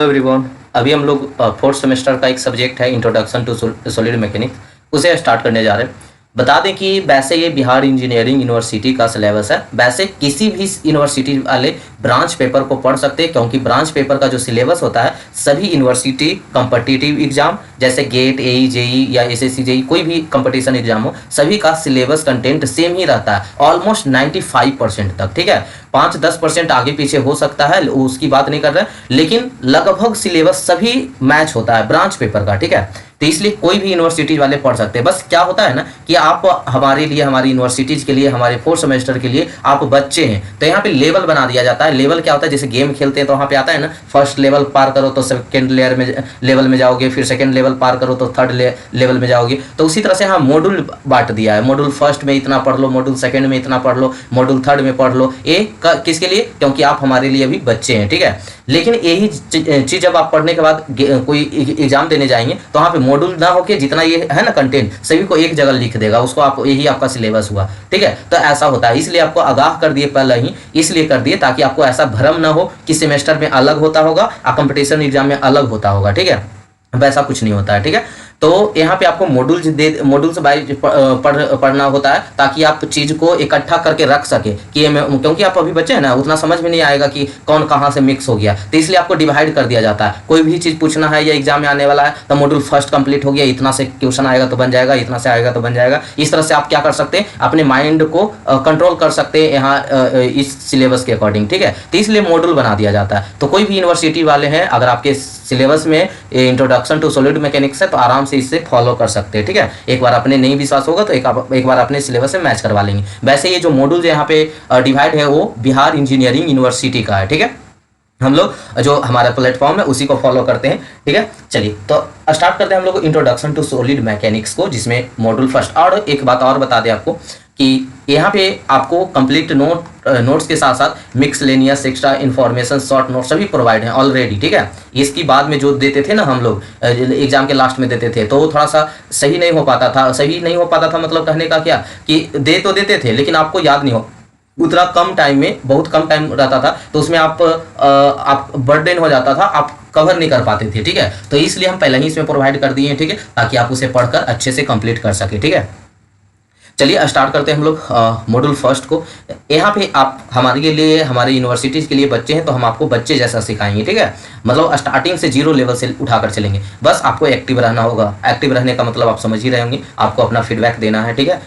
Everyone, अभी हम लोग फोर्थ सेमेस्टर का एक सब्जेक्ट है इंट्रोडक्शन टू सॉलिड मैकेनिक्स, उसे स्टार्ट करने जा रहे हैं। बता दें कि वैसे ये बिहार इंजीनियरिंग यूनिवर्सिटी का सिलेबस है। वैसे किसी भी यूनिवर्सिटी वाले ब्रांच पेपर को पढ़ सकते हैं, क्योंकि ब्रांच पेपर का जो सिलेबस होता है सभी यूनिवर्सिटी कॉम्पिटिटिव एग्जाम जैसे गेट, एई, जेई या एसएससी जेई कोई भी कंपटीशन एग्जाम हो, सभी का सिलेबस कंटेंट सेम ही रहता है ऑलमोस्ट 95% तक। ठीक है, 5-10% आगे पीछे हो सकता है, उसकी बात नहीं कर रहे हैं, लेकिन लगभग सिलेबस सभी मैच होता है ब्रांच पेपर का। ठीक है, तो इसलिए कोई भी यूनिवर्सिटी वाले पढ़ सकते हैं। बस क्या होता है ना कि आप हमारे लिए, हमारी यूनिवर्सिटीज के लिए, हमारे फोर्थ सेमेस्टर के लिए आप बच्चे हैं, तो यहाँ पे लेवल बना दिया जाता है। लेवल क्या होता है, जैसे गेम खेलते हैं तो वहाँ पे आता है ना, फर्स्ट लेवल पार करो तो सेकंड लेवल में जाओगे, फिर सेकंड लेवल पार करो तो थर्ड लेवल में जाओगे। तो उसी तरह से यहाँ मॉड्यूल बांट दिया है, मॉड्यूल फर्स्ट में इतना पढ़ लो, मॉड्यूल सेकंड में इतना पढ़ लो, मॉड्यूल थर्ड में पढ़ लो। ये किसके लिए? क्योंकि आप हमारे लिए भी बच्चे हैं। ठीक है, लेकिन यही चीज जब आप पढ़ने के बाद कोई एग्जाम देने जाएंगे तो वहाँ पे मॉड्यूल ना होके जितना ये है ना कंटेंट, सभी को एक जगह लिख देगा, उसको आप यही आपका सिलेबस हुआ। ठीक है, तो ऐसा होता है, इसलिए आपको आगाह कर दिए पहले ही, इसलिए कर दिए ताकि आपको ऐसा भ्रम ना हो कि सेमेस्टर में अलग होता होगा और कंपटीशन एग्जाम में अलग होता होगा। ठीक है, वैसा कुछ नहीं होता है। ठीक है, तो यहाँ पे आपको मॉड्यूल्स वाइज पढ़ना होता है ताकि आप चीज को इकट्ठा करके रख सके कि क्योंकि आप अभी बच्चे हैं ना, उतना समझ में नहीं आएगा कि कौन कहाँ से मिक्स हो गया, तो इसलिए आपको डिवाइड कर दिया जाता है। कोई भी चीज पूछना है या एग्जाम में आने वाला है तो मॉड्यूल फर्स्ट कंप्लीट हो गया, इतना से क्वेश्चन आएगा तो बन जाएगा, इतना से आएगा तो बन जाएगा। इस तरह से आप क्या कर सकते हैं, अपने माइंड को कंट्रोल कर सकते हैं यहाँ इस सिलेबस के अकॉर्डिंग। ठीक है, तो इसलिए मॉड्यूल बना दिया जाता है। तो कोई भी यूनिवर्सिटी वाले हैं, अगर आपके सिलेबस में इंट्रोडक्शन टू सॉलिड मैकेनिक्स है तो आराम से इससे फॉलो कर सकते हैं। ठीक है, एक बार अपने नहीं विश्वास होगा तो एक बार अपने सिलेबस से मैच करवा लेंगे। वैसे ये जो मॉड्यूल यहाँ पे डिवाइड है वो बिहार इंजीनियरिंग यूनिवर्सिटी का है। ठीक है, हम लोग जो हमारा प्लेटफॉर्म है उसी को फॉलो करते हैं। ठीक है, चलिए तो स्टार्ट करते हैं हम लोग इंट्रोडक्शन टू सॉलिड मैकेनिक्स को, जिसमें मॉड्यूल फर्स्ट। और एक बात और बता दें आपको कि यहाँ पे आपको कंप्लीट नोट्स के साथ साथ मिक्सलेनियस, एक्स्ट्रा इन्फॉर्मेशन, शॉर्ट नोट सभी प्रोवाइड हैं ऑलरेडी। ठीक है, इसकी बाद में जो देते थे ना हम लोग एग्जाम के लास्ट में देते थे, तो वो थोड़ा सा सही नहीं हो पाता था। मतलब कहने का क्या कि दे तो देते थे लेकिन आपको याद नहीं हो, उतना कम टाइम में, बहुत कम टाइम रहता था, तो उसमें आप बर्डन हो जाता था, आप कवर नहीं कर पाते थे। ठीक है, तो इसलिए हम पहले ही इसमें प्रोवाइड कर दिए हैं। ठीक है, ताकि आप उसे पढ़कर अच्छे से कंप्लीट कर सके। ठीक है, चलिए स्टार्ट करते हैं हम लोग मॉड्यूल फर्स्ट को। यहाँ पे आप हमारे लिए, हमारे यूनिवर्सिटीज़ के लिए बच्चे हैं तो हम आपको बच्चे जैसा सिखाएंगे। ठीक है, मतलब स्टार्टिंग से 0 लेवल से उठाकर चलेंगे। बस आपको एक्टिव रहना होगा। एक्टिव रहने का मतलब आप समझ ही रहे होंगे, आपको अपना फीडबैक देना है। ठीक है,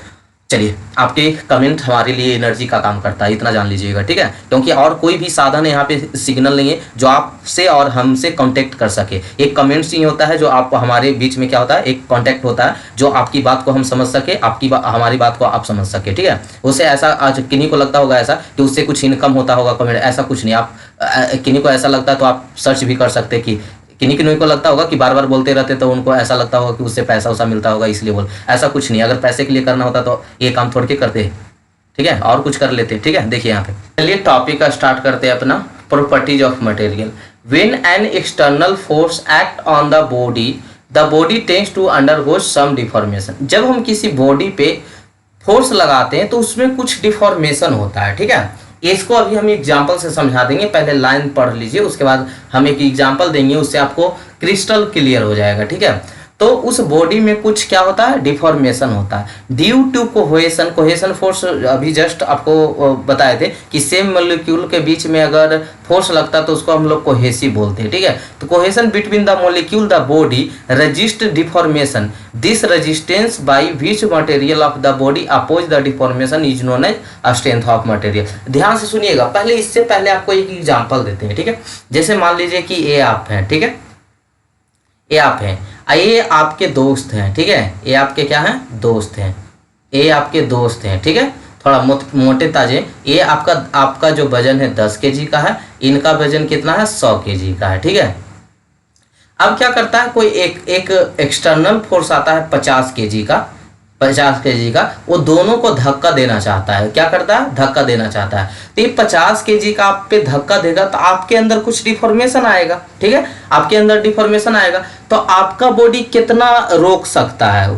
चलिए आपके कमेंट हमारे लिए एनर्जी का काम करता है, इतना जान लीजिएगा। ठीक है, क्योंकि और कोई भी साधन यहाँ पे सिग्नल नहीं है जो आपसे और हमसे कांटेक्ट कर सके। एक कमेंट्स ही होता है जो आप हमारे बीच में क्या होता है, एक कांटेक्ट होता है जो आपकी बात को हम समझ सके, हमारी बात को आप समझ सके। ठीक है, उससे ऐसा आज किन्हीं को लगता होगा ऐसा कि उससे कुछ इनकम होता होगा कमेंट, ऐसा कुछ नहीं। आप किन्हीं को ऐसा लगता है तो आप सर्च भी कर सकते हैं कि किन्हीं को लगता होगा कि बार बार बोलते रहते तो उनको ऐसा लगता होगा कि उससे पैसा वैसा मिलता होगा इसलिए बोल, ऐसा कुछ नहीं। अगर पैसे के लिए करना होता तो ये काम थोड़ के करते हैं। ठीक है, और कुछ कर लेते। ठीक है, देखिए यहाँ पे चलिए टॉपिक का स्टार्ट करते हैं अपना, properties of material. When an external force act on the body tends to undergo some deformation. जब हम किसी बॉडी पे फोर्स लगाते हैं तो उसमें कुछ डिफॉर्मेशन होता है। ठीक है, इसको अभी हम एग्जाम्पल से समझा देंगे। पहले लाइन पढ़ लीजिए, उसके बाद हम एक एग्जाम्पल देंगे, उससे आपको क्रिस्टल क्लियर हो जाएगा। ठीक है, तो उस बॉडी में कुछ क्या होता है, डिफॉर्मेशन होता है ड्यू टू कोहेशन फोर्स। अभी जस्ट आपको बताए थे कि सेम मॉलिक्यूल के बीच में अगर फोर्स लगता है तो उसको हम लोग कोहेसिव बोलते हैं। ठीक है, तो cohesion between the molecule the body resist deformation, this resistance by which material of the body oppose the deformation is known as strength of material. ध्यान से सुनिएगा, पहले इससे पहले आपको एक एग्जाम्पल देते हैं। ठीक है, जैसे मान लीजिए कि ये आप हैं। ठीक है, ये आप हैं, ये आपके दोस्त हैं। ठीक है, ये आपके क्या हैं, दोस्त हैं, ये आपके दोस्त हैं। ठीक है, थोड़ा मोटे ताजे। ये आपका जो वजन है 10 kg का है, इनका वजन कितना है, 100 kg का है। ठीक है, अब क्या करता है, कोई एक एक्सटर्नल फोर्स आता है 50 kg का, वो दोनों को धक्का देना चाहता है। क्या करता है, धक्का देना चाहता है। तो ये 50 kg का आप पे धक्का देगा तो आपके अंदर कुछ डिफॉर्मेशन आएगा। ठीक है, आपके अंदर डिफॉर्मेशन आएगा तो आपका बॉडी कितना रोक सकता है,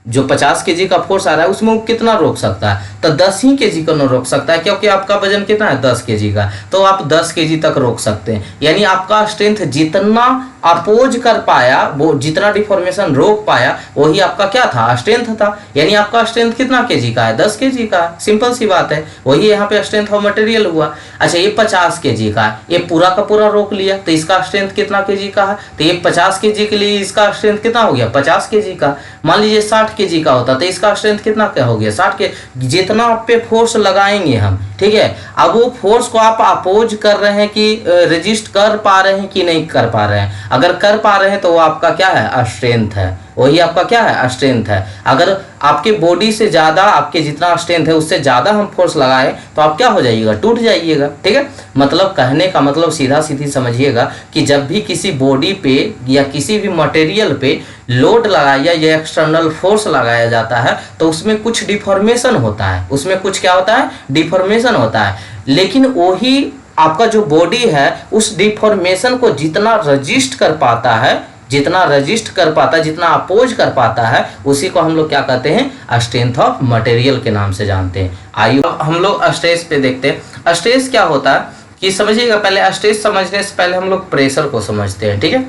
जो 50 केजी का फोर्स आ रहा है उसमें वो कितना रोक सकता है, तो 10 ही केजी को रोक सकता है, क्योंकि आपका वजन कितना है 10 केजी का, तो आप 10 केजी तक रोक सकते हैं। यानी आपका स्ट्रेंथ जितना अपोज कर पाया, वो जितना डिफॉर्मेशन रोक पाया, वही आपका क्या था, स्ट्रेंथ था। यानी आपका स्ट्रेंथ कितना केजी का है, 10 केजी का है। सिंपल सी बात है, वही यहाँ पे स्ट्रेंथ ऑफ मटेरियल हुआ। अच्छा, ये 50 केजी का है, ये पूरा का पूरा रोक लिया, तो इसका स्ट्रेंथ कितना केजी का है, तो ये 50 केजी के लिए इसका स्ट्रेंथ कितना हो गया, 50 केजी का। मान लीजिए 60 केजी का होता तो इसका स्ट्रेंथ कितना क्या हो गया, 60 के। जितना आप पे फोर्स लगाएंगे हम, ठीक है, अब वो फोर्स को आप अपोज कर रहे हैं कि रेजिस्ट कर पा रहे हैं कि नहीं कर पा रहे हैं। अगर कर पा रहे हैं तो वो आपका क्या है, स्ट्रेंथ है, वही आपका क्या है, स्ट्रेंथ है। अगर आपके बॉडी से ज़्यादा, आपके जितना स्ट्रेंथ है उससे ज़्यादा हम फोर्स लगाए तो आप क्या हो जाइएगा, टूट जाइएगा। ठीक है, मतलब कहने का मतलब सीधा सीधी समझिएगा कि जब भी किसी बॉडी पे या किसी भी मटेरियल पे लोड लगाया या एक्सटर्नल फोर्स लगाया जाता है तो उसमें कुछ डिफॉर्मेशन होता है, उसमें कुछ क्या होता है, डिफॉर्मेशन होता है। लेकिन वही आपका जो बॉडी है उस डिफॉर्मेशन को जितना रजिस्ट कर पाता है, जितना रजिस्ट कर पाता है, जितना अपोज कर पाता है, उसी को हम लोग क्या कहते हैं, स्ट्रेंथ ऑफ मटेरियल के नाम से जानते हैं। आइए हम लोग स्ट्रेस पे देखते हैं। स्ट्रेस क्या होता है कि समझिएगा, पहले स्ट्रेस समझने से पहले हम लोग प्रेशर को समझते हैं। ठीक है,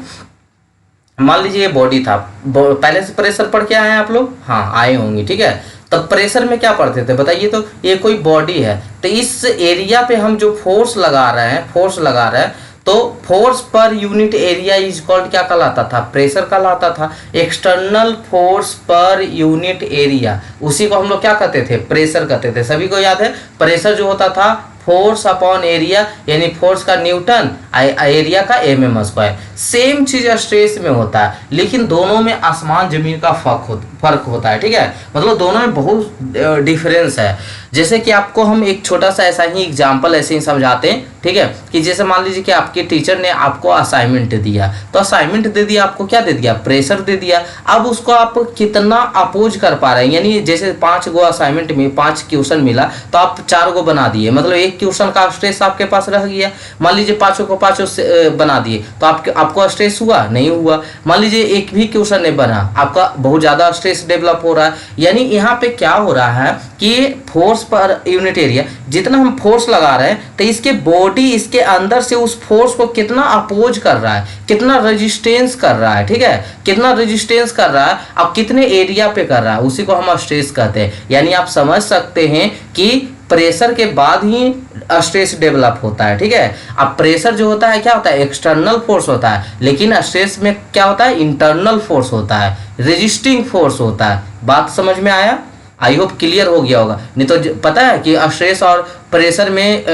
मान लीजिए ये बॉडी था, पहले से प्रेशर पढ़ के आए हैं आप लोग, हाँ आए होंगे। ठीक है, तब प्रेशर में क्या पढ़ते थे बताइए, तो ये कोई बॉडी है, तो इस एरिया पे हम जो फोर्स लगा रहे हैं, फोर्स लगा रहे हैं, तो फोर्स पर यूनिट एरिया इज कॉल्ड क्या कहलाता था, प्रेशर कहलाता था। एक्सटर्नल फोर्स पर यूनिट एरिया, उसी को हम लोग क्या कहते थे, प्रेशर कहते थे। सभी को याद है, प्रेशर जो होता था फोर्स अपॉन एरिया, यानी फोर्स का न्यूटन, एरिया का mm स्क्वायर। सेम चीज स्ट्रेस में होता है, लेकिन दोनों में आसमान जमीन का फर्क होता है। ठीक है, मतलब दोनों में बहुत डिफरेंस है। जैसे कि आपको हम एक छोटा सा ऐसा ही एग्जांपल ऐसे ही समझाते हैं। ठीक है, कि जैसे मान लीजिए कि आपके टीचर ने आपको असाइनमेंट दिया, तो असाइनमेंट दे दिया, आपको क्या दे दिया, प्रेशर दे दिया। अब उसको आप कितना अपोज कर पा रहे हैं, यानी जैसे 5 गो असाइनमेंट में 5 क्वेश्चन मिला तो आप 4 गो बना दिए, मतलब एक क्वेश्चन का स्ट्रेस आपके पास रह गया। मान लीजिए 5 को 5 बना दिए तो आपको स्ट्रेस हुआ, नहीं हुआ। मान लीजिए एक भी क्वेश्चन नहीं बना, आपका बहुत ज्यादा स्ट्रेस डेवलप हो रहा है। यानी यहाँ पे क्या हो रहा है कि फोर्स पर यूनिट एरिया, जितना हम फोर्स लगा रहे हैं तो इसके बॉडी, इसके अंदर से उस फोर्स को कितना अपोज कर रहा है, कितना रेजिस्टेंस कर रहा है। ठीक है, कितना रेजिस्टेंस कर रहा है, अब कितने एरिया पे कर रहा है, उसी को हम स्ट्रेस कहते हैं। यानी आप समझ सकते हैं कि प्रेशर के बाद ही स्ट्रेस डेवलप होता है। ठीक है, अब प्रेशर जो होता है क्या होता है, एक्सटर्नल फोर्स होता है, लेकिन स्ट्रेस में क्या होता है, इंटरनल फोर्स होता है, रेजिस्टिंग फोर्स होता है। बात समझ में आया, आई होप क्लियर हो गया होगा। नहीं तो पता है कि स्ट्रेस और प्रेशर में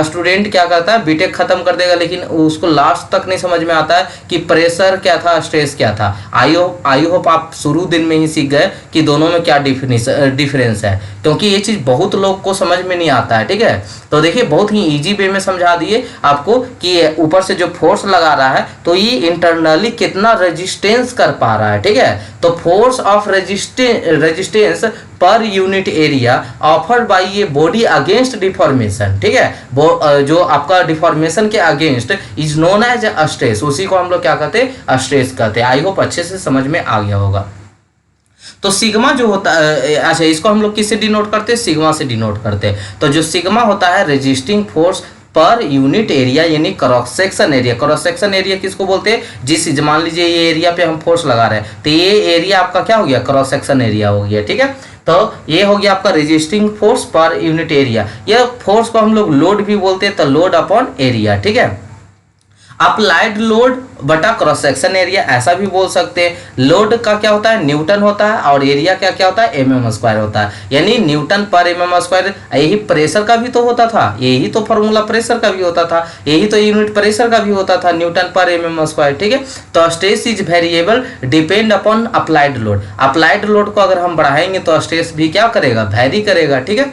स्टूडेंट क्या करता है, बीटेक खत्म कर देगा, लेकिन उसको लास्ट तक नहीं समझ में आता है कि प्रेशर क्या था, स्ट्रेस क्या था। आई होप आप शुरू दिन में ही सीख गए कि दोनों में क्या डिफरेंस है, क्योंकि ये चीज़ बहुत लोग को समझ में नहीं आता है। ठीक है, तो देखिए बहुत ही इजी वे में समझा दिए आपको कि ऊपर से जो फोर्स लगा रहा है तो ये इंटरनली कितना रेजिस्टेंस कर पा रहा है। ठीक है, तो force of resistance per unit area offered by ये बॉडी अगेंस्ट डिफॉर्मेशन। ठीक है, वो जो आपका डिफॉर्मेशन के against is known as stress, उसी को हम लोग क्या कहते हैं, स्ट्रेस कहते हैं। आई होप अच्छे से समझ में आ गया होगा। तो सिग्मा जो होता है, अच्छा इसको हम लोग किससे डिनोट करते हैं, सिग्मा से डिनोट करते हैं। तो जो सिग्मा होता है रेजिस्टिंग फोर्स पर यूनिट एरिया, यानी cross section area. Cross section area किसको बोलते हैं, जिस मान लीजिए ये एरिया पे हम फोर्स लगा रहे हैं तो ये एरिया आपका क्या हो गया, क्रॉस सेक्शन एरिया हो गया। ठीक है, तो ये हो गया आपका रेजिस्टिंग फोर्स पर यूनिट एरिया। यह फोर्स को हम लोग लोड भी बोलते हैं, तो लोड अपॉन एरिया। ठीक है, अप्लाइड लोड बटा क्रॉस सेक्शन एरिया ऐसा भी बोल सकते हैं। लोड का क्या होता है, न्यूटन होता है, और एरिया क्या क्या होता है, mm स्क्वायर होता है, यानी न्यूटन पर mm स्क्वायर। यही प्रेशर का भी तो होता था, यही तो फॉर्मूला प्रेशर का भी होता था, यही तो यूनिट प्रेशर का भी होता था, न्यूटन पर mm स्क्वायर। ठीक है, तो stress is variable depend upon applied load. Applied load को अगर हम बढ़ाएंगे तो स्ट्रेस भी क्या करेगा, वैरी करेगा। ठीक है,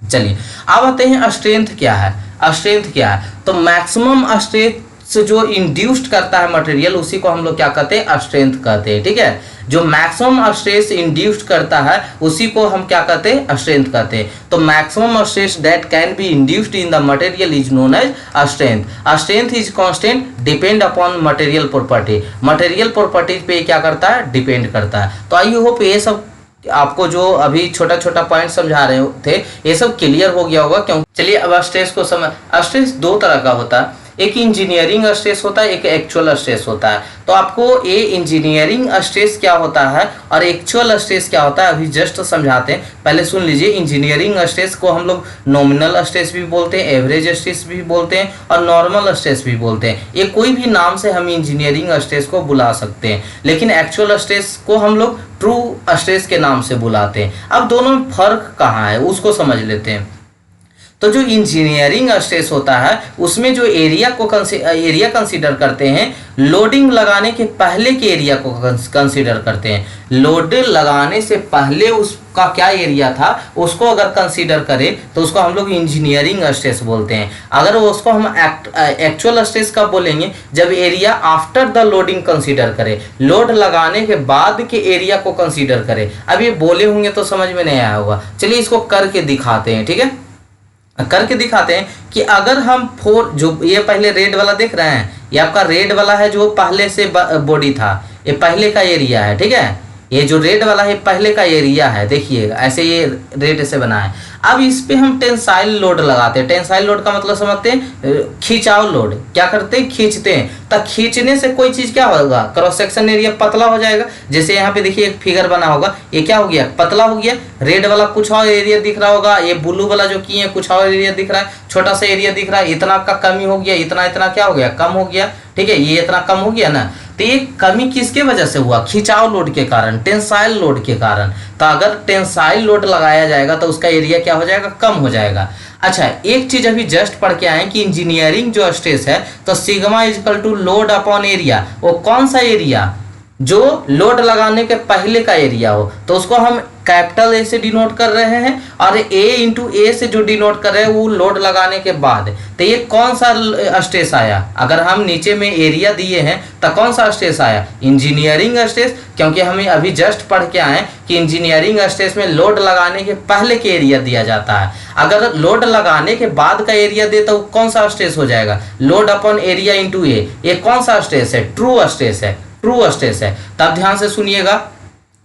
चलिए अब आते हैं स्ट्रेंथ क्या है। स्ट्रेंथ क्या है, तो मैक्सिमम स्ट्रेंथ से जो इंड्यूस्ड करता है मटेरियल उसी को हम लोग क्या कहते हैं, स्ट्रेंथ कहते हैं। ठीक है, जो मैक्सिमम स्ट्रेस इंड्यूस्ड करता है उसी को हम क्या कहते हैं, स्ट्रेंथ कहते हैं। तो maximum stress that can be induced in the material is known as strength. Strength is constant depend upon material property. Material properties पे क्या करता है, डिपेंड करता है। तो आई होप ये सब आपको जो अभी छोटा छोटा पॉइंट समझा रहे थे ये सब क्लियर हो गया होगा। क्यों, चलिए अब स्ट्रेस को समझ। स्ट्रेस दो तरह का होता है, एक इंजीनियरिंग स्ट्रेस होता है, एक एक्चुअल स्ट्रेस होता है। तो आपको ये इंजीनियरिंग स्ट्रेस क्या होता है और एक्चुअल स्ट्रेस क्या होता है अभी जस्ट समझाते हैं, पहले सुन लीजिए। इंजीनियरिंग स्ट्रेस को हम लोग नॉमिनल स्ट्रेस भी बोलते हैं, एवरेज स्ट्रेस भी बोलते हैं और नॉर्मल स्ट्रेस भी बोलते हैं। ये कोई भी नाम से हम इंजीनियरिंग स्ट्रेस को बुला सकते हैं, लेकिन एक्चुअल स्ट्रेस को हम लोग ट्रू स्ट्रेस के नाम से बुलाते हैं। अब दोनों में फर्क कहाँ है उसको समझ लेते हैं। तो जो इंजीनियरिंग स्ट्रेस होता है उसमें जो एरिया कंसीडर करते हैं, लोडिंग लगाने के पहले के एरिया को कंसीडर करते हैं। लोड लगाने से पहले उसका क्या एरिया था उसको अगर कंसीडर करें तो उसको हम लोग इंजीनियरिंग स्ट्रेस बोलते हैं। अगर उसको हम एक्चुअल स्ट्रेस कब बोलेंगे, जब area after the loading consider करें, लोड लगाने के बाद के एरिया को कंसीडर करें। अब ये बोले होंगे तो समझ में नहीं आया होगा, चलिए इसको करके दिखाते हैं। ठीक है, करके दिखाते हैं कि अगर हम जो ये पहले रेड वाला देख रहे हैं, ये आपका रेड वाला है जो पहले से बॉडी था, ये पहले का एरिया है। ठीक है, ये जो रेड वाला है पहले का एरिया है, देखिएगा ऐसे ये रेड से बना है। अब इस पे हम टेंसाइल लोड लगाते हैं। टेंसाइल लोड का मतलब समझते हैं, खिंचाव लोड। क्या करते हैं, खींचते हैं। तो खींचने से कोई चीज क्या होगा, क्रॉस सेक्शन एरिया पतला हो जाएगा। जैसे यहाँ पे देखिए एक फिगर बना होगा, ये क्या हो गया, पतला हो गया। रेड वाला कुछ और एरिया दिख रहा होगा, ये ब्लू वाला जो किए कुछ और एरिया दिख रहा है, छोटा सा एरिया दिख रहा है। इतना का कमी हो गया, इतना इतना क्या हो गया, कम हो गया। ठीक है, ये इतना कम हो गया ना, तो ये कमी किसके वजह से हुआ, खिंचाव लोड के कारण, टेंसाइल लोड के कारण। तो अगर टेंसाइल लोड लगाया जाएगा तो उसका एरिया क्या हो जाएगा, कम हो जाएगा। अच्छा, एक चीज अभी जस्ट पढ़ के आए कि इंजीनियरिंग जो स्ट्रेस है तो sigma equal to load upon area. वो कौन सा एरिया, जो लोड लगाने के पहले का एरिया हो, तो उसको हम कैपिटल ए से डिनोट कर रहे हैं, और ए इंटू ए से जो डिनोट कर रहे हैं वो लोड लगाने के बाद। तो ये कौन सा स्ट्रेस आया, अगर हम नीचे में एरिया दिए हैं तो कौन सा स्ट्रेस आया, इंजीनियरिंग स्ट्रेस। क्योंकि हमें अभी जस्ट पढ़ के आए कि इंजीनियरिंग स्ट्रेस में लोड लगाने के पहले के एरिया दिया जाता है। अगर लोड लगाने के बाद का एरिया दे तो कौन सा स्ट्रेस हो जाएगा, लोड अपॉन एरिया इंटू ए। ये कौन सा स्ट्रेस है, ट्रू स्ट्रेस है, ट्रू स्ट्रेस है। तब ध्यान से सुनिएगा,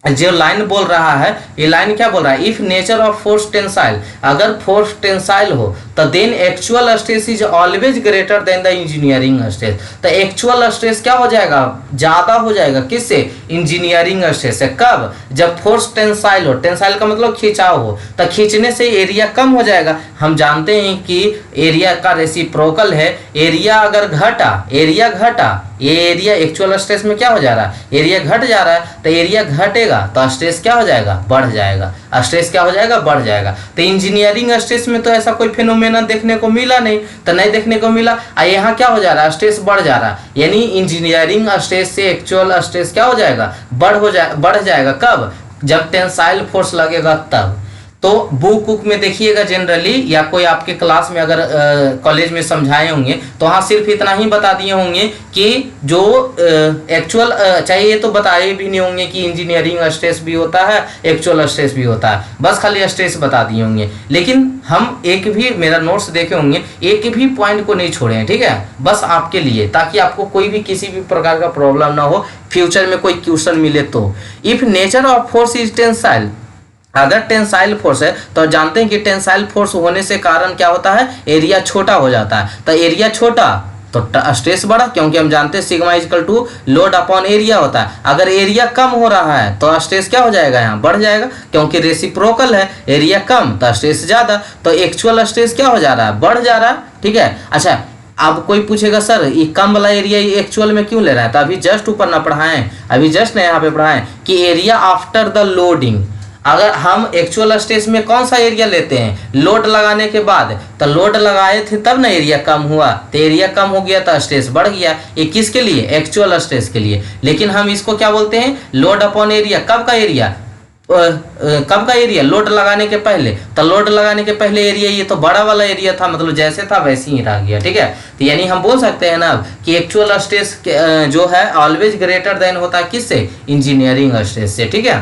जो लाइन बोल रहा है ये लाइन क्या बोल रहा है, if nature of force tensile, अगर फोर्स टेंसाइल हो तो then actual stress is always greater than the engineering stress. तो एक्चुअल स्ट्रेस क्या हो जाएगा, ज्यादा हो जाएगा, किससे, इंजीनियरिंग स्ट्रेस से। कब, जब फोर्स टेंसाइल हो, टेंसाइल का मतलब खिंचाव हो, तो खींचने से एरिया कम हो जाएगा। हम जानते हैं कि एरिया का रेसिप्रोकल है, एरिया अगर घटा, एरिया घटा, ये एरिया एक्चुअल स्ट्रेस में क्या हो जा रहा है, एरिया घट जा रहा है, तो एरिया घटेगा तो स्ट्रेस क्या हो जाएगा, बढ़ जाएगा। स्ट्रेस क्या हो जाएगा, बढ़ जाएगा। तो इंजीनियरिंग स्ट्रेस में तो ऐसा कोई फिनोमेना देखने को मिला नहीं, तो नहीं देखने को मिला। यहाँ क्या हो जा रहा है, स्ट्रेस बढ़ जा रहा है, यानी इंजीनियरिंग स्ट्रेस से एक्चुअल स्ट्रेस क्या हो जाएगा, बढ़ जाएगा। कब, जब टेंसाइल फोर्स लगेगा तब। तो बुक में देखिएगा जनरली, या कोई आपके क्लास में अगर कॉलेज में समझाए होंगे तो हाँ सिर्फ इतना ही बता दिए होंगे कि जो एक्चुअल चाहिए, तो बताए भी नहीं होंगे कि इंजीनियरिंग स्ट्रेस भी होता है, एक्चुअल स्ट्रेस भी होता है, बस खाली स्ट्रेस बता दिए होंगे। लेकिन हम एक भी, मेरा नोट्स देखे होंगे, एक भी पॉइंट को नहीं छोड़े हैं। ठीक है, बस आपके लिए, ताकि आपको कोई भी किसी भी प्रकार का प्रॉब्लम ना हो, फ्यूचर में कोई क्वेश्चन मिले तो। If nature of force is tensile, अगर टेंसाइल फोर्स है तो जानते हैं कि टेंसाइल फोर्स होने से कारण क्या होता है, एरिया छोटा हो जाता है। तो एरिया छोटा तो स्ट्रेस बढ़ा, क्योंकि हम जानते हैं sigma equal to load upon area होता है। अगर एरिया कम हो रहा है तो स्ट्रेस क्या हो जाएगा, यहाँ बढ़ जाएगा, क्योंकि रेसिप्रोकल है, एरिया कम तो स्ट्रेस ज्यादा। तो एक्चुअल स्ट्रेस क्या हो जा रहा है, बढ़ जा रहा है। ठीक है, अच्छा अब कोई पूछेगा सर ये कम वाला एरिया एक्चुअल में क्यों ले रहा है, तो अभी जस्ट ऊपर ना पढ़ाएं, अभी जस्ट ना यहाँ पे पढ़ाएं कि एरिया आफ्टर द लोडिंग। अगर हम एक्चुअल स्ट्रेस में कौन सा एरिया लेते हैं, लोड लगाने के बाद, तो लोड लगाए थे तब ना एरिया कम हुआ, तो एरिया कम हो गया तो स्ट्रेस बढ़ गया। ये किसके लिए, एक्चुअल स्ट्रेस के लिए। लेकिन हम इसको क्या बोलते हैं, लोड अपॉन एरिया। कब का एरिया, कब का एरिया, लोड लगाने के पहले। तो लोड लगाने के पहले एरिया ये तो बड़ा वाला एरिया था, मतलब जैसे था वैसे ही रह गया, ठीक है। तो यानी हम बोल सकते हैं ना कि एक्चुअल स्ट्रेस जो है ऑलवेज ग्रेटर देन होता है किससे, इंजीनियरिंग स्ट्रेस से, ठीक है।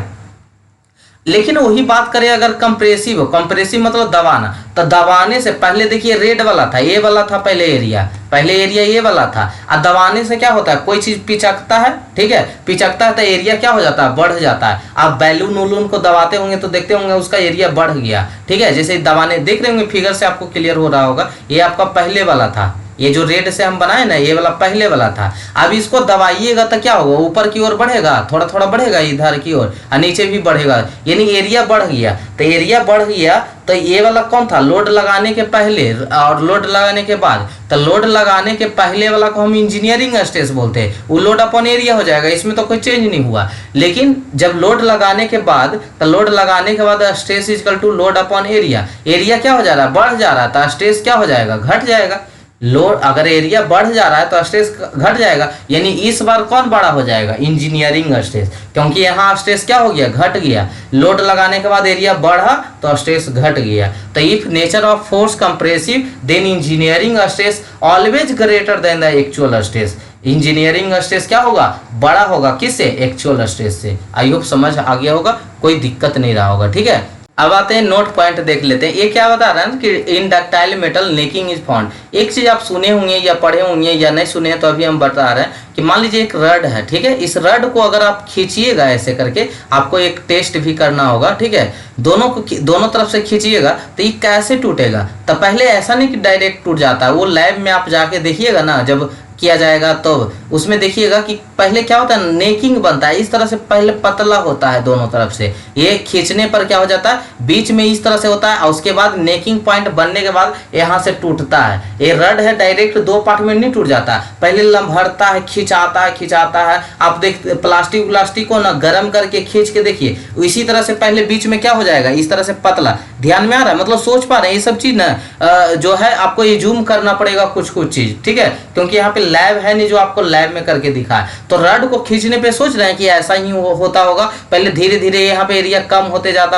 लेकिन वही बात करें अगर कंप्रेसिव, कंप्रेसिव मतलब दबाना, तो दबाने से पहले देखिए रेड वाला था, ये वाला था पहले एरिया, पहले एरिया ये वाला था। और दबाने से क्या होता है, कोई चीज पिचकता है, ठीक है, पिचकता है तो एरिया क्या हो जाता है, बढ़ जाता है। आप बैलून उलून को दबाते होंगे तो देखते होंगे उसका एरिया बढ़ गया, ठीक है। जैसे दबाने देख रहे होंगे फिगर से आपको क्लियर हो रहा होगा, ये आपका पहले वाला था, ये जो रेड से हम बनाए ना ये वाला पहले वाला था। अब इसको दबाइएगा तो क्या होगा, ऊपर की ओर बढ़ेगा, थोड़ा थोड़ा बढ़ेगा इधर की ओर, और नीचे भी बढ़ेगा, यानी एरिया बढ़ गया। तो एरिया बढ़ गया तो ये वाला कौन था, लोड लगाने के पहले और लोड लगाने के बाद। तो लोड लगाने के पहले वाला को हम इंजीनियरिंग स्ट्रेस बोलते हैं, वो लोड अपॉन एरिया हो जाएगा, इसमें तो कोई चेंज नहीं हुआ। लेकिन जब लोड लगाने के बाद, तो लोड लगाने के बाद stress equal to load upon area, area क्या हो जा रहा है, बढ़ जा रहा था, स्ट्रेस क्या हो जाएगा, घट जाएगा। लोड अगर एरिया बढ़ जा रहा है तो स्ट्रेस घट जाएगा, यानी इस बार कौन बड़ा हो जाएगा, इंजीनियरिंग स्ट्रेस, क्योंकि यहाँ स्ट्रेस क्या हो गया, घट गया। लोड लगाने के बाद एरिया बढ़ा तो स्ट्रेस घट गया। तो if nature of force compressive then engineering stress always greater than the actual stress, engineering stress क्या होगा, बड़ा होगा, किससे, एक्चुअल स्ट्रेस से। आई होप समझ आ गया होगा, कोई दिक्कत नहीं रहा होगा, ठीक है। अब आते हैं नोट पॉइंट देख लेते हैं। ये क्या बता रहा है कि in ductile metal necking is found. एक चीज आप सुने होंगे या पढ़े होंगे या नहीं सुने तो अभी हम बता रहे हैं कि मान लीजिए एक रड है, ठीक है। इस रड को अगर आप खींचिएगा ऐसे करके, आपको एक टेस्ट भी करना होगा, ठीक है। दोनों तरफ से खींचिएगा तो ये कैसे टूटेगा। तो पहले ऐसा नहीं कि डायरेक्ट टूट जाता है, वो लैब में आप जाके देखिएगा ना, जब किया जाएगा तो उसमें देखिएगा कि पहले क्या होता है, नेकिंग बनता है इस तरह से, पहले पतला होता है दोनों तरफ से, ये खींचने पर क्या हो जाता है, बीच में इस तरह से होता है, और उसके बाद नेकिंग पॉइंट बनने के बाद यहाँ से टूटता है। ये रड है डायरेक्ट दो पार्ट में नहीं टूट जाता, पहले लम्भरता है, खिंचाता है। आप देख प्लास्टिक को ना गर्म करके खींच के देखिए, इसी तरह से पहले बीच में क्या हो जाएगा, इस तरह से पतला। ध्यान में आ रहा है, मतलब सोच पा रहे हैं ये सब चीज ना जो है आपको ये जूम करना पड़ेगा कुछ चीज, ठीक है, क्योंकि यहाँ पे लैब है नहीं जो आपको लैब में करके दिखाए। तो रड को खींचने पे सोच रहे हैं कि ऐसा ही होता होगा, पहले धीरे धीरे यहाँ पे एरिया कम होते जाता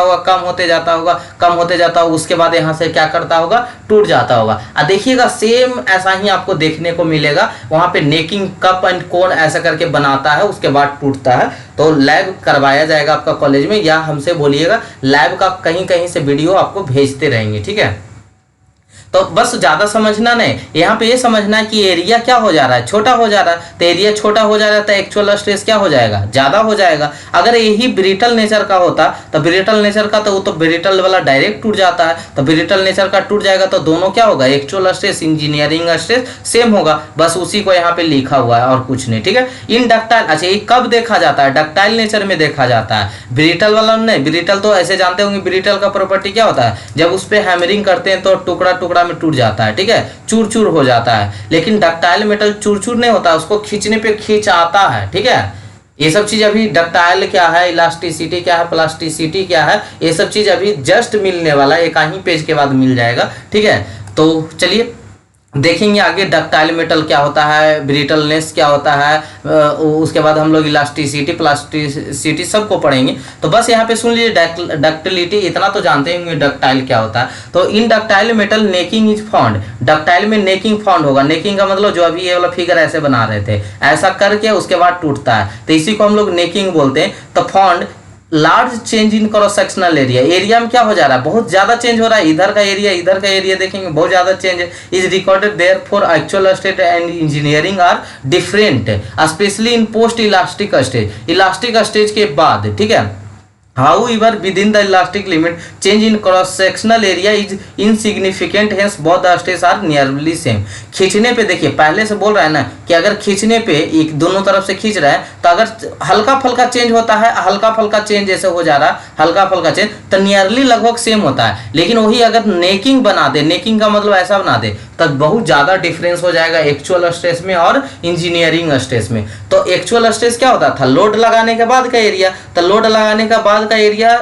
होगा, उसके बाद यहाँ से क्या करता होगा, टूट जाता होगा। और देखिएगा सेम ऐसा ही आपको देखने को मिलेगा, वहां पे नेकिंग कप एंड कोन ऐसा करके बनाता है, उसके बाद टूटता है। तो लैब करवाया जाएगा आपका कॉलेज में, या हमसे बोलिएगा, लैब का कहीं कहीं से वीडियो आपको भेजते रहेंगे, ठीक है। तो बस ज्यादा समझना नहीं, यहाँ पे ये समझना है कि एरिया क्या हो जा रहा है, छोटा हो जा रहा है। तो एरिया छोटा हो जा रहा है तो एक्चुअल स्ट्रेस क्या हो जाएगा, ज्यादा हो जाएगा। अगर यही ब्रिटल नेचर का होता तो ब्रिटल नेचर का तो वो तो ब्रिटल वाला डायरेक्ट टूट जाता है, तो ब्रिटल नेचर का टूट जाएगा तो दोनों क्या होगा, actual stress engineering stress same होगा, बस उसी को यहाँ पे लिखा हुआ है और कुछ नहीं, ठीक है। इन डक्टाइल, अच्छा ये कब देखा जाता है, डक्टाइल नेचर में देखा जाता है, ब्रिटल वाला नहीं। ब्रिटल तो ऐसे जानते होंगे, ब्रिटल का प्रॉपर्टी क्या होता है, जब उस पर हैमरिंग करते हैं तो टुकड़ा टुकड़ा में टूट जाता है, ठीक है, चूर चूर हो जाता है। लेकिन डक्टाइल मेटल चूर चूर नहीं होता, उसको खींचने पे खींच आता है, ठीक है। ये सब चीज अभी डक्टाइल क्या है, इलास्टिसिटी क्या है, प्लास्टिसिटी क्या है, ये सब चीज अभी जस्ट मिलने वाला है, एक ही पेज के बाद मिल जाएगा, ठीक है। तो चलिए देखेंगे आगे डक्टाइल मेटल क्या होता है, ब्रिटलनेस क्या होता है, उसके बाद हम लोग इलास्टिसिटी प्लास्टिसिटी सबको पढ़ेंगे। तो बस यहाँ पे सुन लीजिए, डक्टिलिटी इतना तो जानते होंगे डक्टाइल क्या होता है। तो in ductile metal necking is found, ductile में नेकिंग फाउंड होगा। नेकिंग का मतलब जो अभी ये वाला फिगर ऐसे बना रहे थे, ऐसा करके उसके बाद टूटता है, तो इसी को हम लोग नेकिंग बोलते हैं। तो found large change in cross sectional area, area में क्या हो जा रहा है, बहुत ज्यादा चेंज हो रहा है, इधर का एरिया देखेंगे बहुत ज्यादा चेंज है। Is recorded there for actual state and engineering are different, specially in post elastic stage, elastic stage के बाद, ठीक है। However, within the elastic limit, change in cross-sectional area is insignificant. Hence, both the states are nearly same. खींचने पे देखिए, पहले से बोल रहा है ना कि अगर खींचने पे एक दोनों तरफ से खींच रहा है तो अगर हल्का फुल्का चेंज होता है, हल्का फुल्का चेंज जैसे हो जा रहा है, हल्का फुल्का चेंज तो नियरली लगभग सेम होता है। लेकिन वही अगर नेकिंग बना दे, नेकिंग का मतलब ऐसा बना दे, तब बहुत ज्यादा डिफरेंस हो जाएगा एक्चुअल स्ट्रेस में और इंजीनियरिंग स्ट्रेस में। तो एक्चुअल स्ट्रेस क्या होता था, लोड लगाने के बाद का एरिया, तो लोड लगाने के बाद का एरिया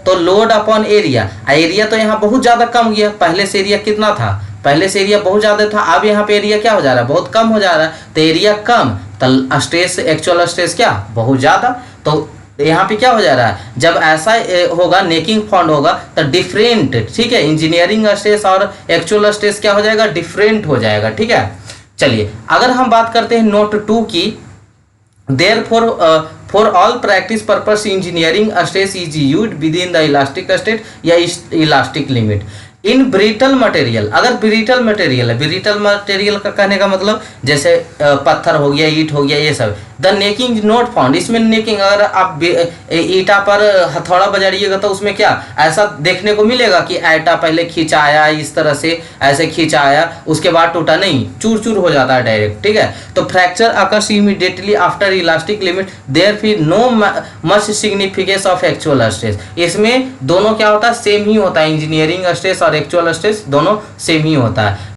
तो लोड अपॉन एरिया, एरिया तो यहाँ बहुत ज्यादा कम गया, पहले से एरिया कितना था, पहले से एरिया बहुत ज्यादा था, अब यहाँ पे एरिया क्या हो जा रहा है, बहुत कम हो जा रहा है। तो एरिया कम तो स्ट्रेस, एक्चुअल स्ट्रेस क्या, बहुत ज्यादा। तो तो यहाँ पे क्या हो जा रहा है, जब ऐसा होगा नेकिंग फाउंड होगा तो डिफरेंट, ठीक है, इंजीनियरिंग स्ट्रेस और एक्चुअल स्ट्रेस क्या हो जाएगा, डिफरेंट हो जाएगा, ठीक है। चलिए अगर हम बात करते हैं नोट 2 की, there for all practice purpose engineering stress is used with in the elastic state या elastic limit in brittle material. अगर ब्रिटल मटेरियल है, ब्रिटल मटेरियल का कहने का मतलब जैसे पत्थर हो गया, ईंट हो गया, ये सब, द नेकिंग नॉट फाउंड, इसमें नेकिंग, अगर आप ईटा पर हथौड़ा बजाइएगा तो उसमें क्या ऐसा देखने को मिलेगा कि ईटा पहले खींचाया इस तरह से, ऐसे खींचाया उसके बाद टूटा नहीं, चूर चूर हो जाता है डायरेक्ट, ठीक है। तो fracture occurs immediately after elastic limit, there फिर no much significance of actual stress. इसमें दोनों क्या होता है, सेम ही होता है, इंजीनियरिंग स्ट्रेस और एक्चुअल स्ट्रेस दोनों सेम ही होता है।